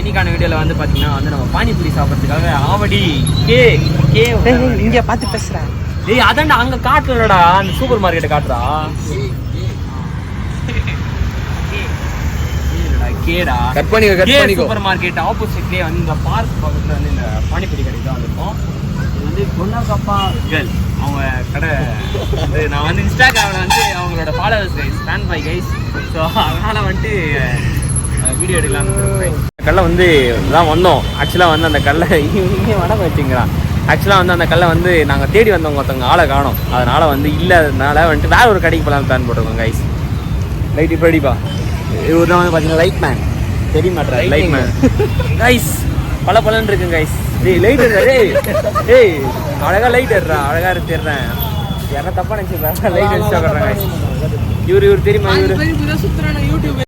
இன்னைக்கான வீடியோவில் வந்து பார்த்தீங்கன்னா வந்து நம்ம பானிபூரி சாப்பிட்றதுக்காக ஆவடி கே இங்கே பார்த்து பேசுகிறேன். ஏய் அதான்டா அங்கே காட்டுறடா, அந்த சூப்பர் மார்க்கெட்டை காட்டுறா. கேடா கட் பண்ணிக்கோ. சூப்பர் மார்க்கெட் ஆப்போசிட்லேயே வந்து இந்த பார்க் பக்கத்தில் வந்து இந்த பானிபூரி கடை தான் இருக்கும். இது வந்து கொண்டாக்கப்பா கேர்ள் அவங்க கடை வந்து நான் வந்து இன்ஸ்டாகிராமில் வந்து அவங்களோட followers guys, fan bye guys. So அதனால் வந்துட்டு வீடியோ எடுக்கலாம்னு கடலை வந்து தான் வந்தோம். ஆக்சுவலாக வந்து அந்த கடலை இங்கே வடை வச்சுங்கிறான். ஆக்சுவலாக வந்து அந்த கடலை வந்து நாங்கள் தேடி வந்தவங்க ஒருத்தவங்க ஆளை காணோம். அதனால் வந்து இல்லாததுனால வந்துட்டு வேறு ஒரு கடைக்கு போகலாம் பிளான் போட்டிருக்கோம் கைஸ். லைட் இப்போ அடிப்பா இவர் தான் வந்து பார்த்தீங்கன்னா லைட் மேன் தெரிய மாட்டேன். லைட் மேன் கைஸ் பலன்னு இருக்குங்க கைஸ். டேய் லைட் ஏய் அழகாக லைட் ஏடுறா, அழகாக தெரிறேன். யாரா தப்பா நினச்சிருக்கா லைட் அடிச்சு கைஸ். இவர் தெரியுமா? இவர் சுற்றுறான யூடியூப்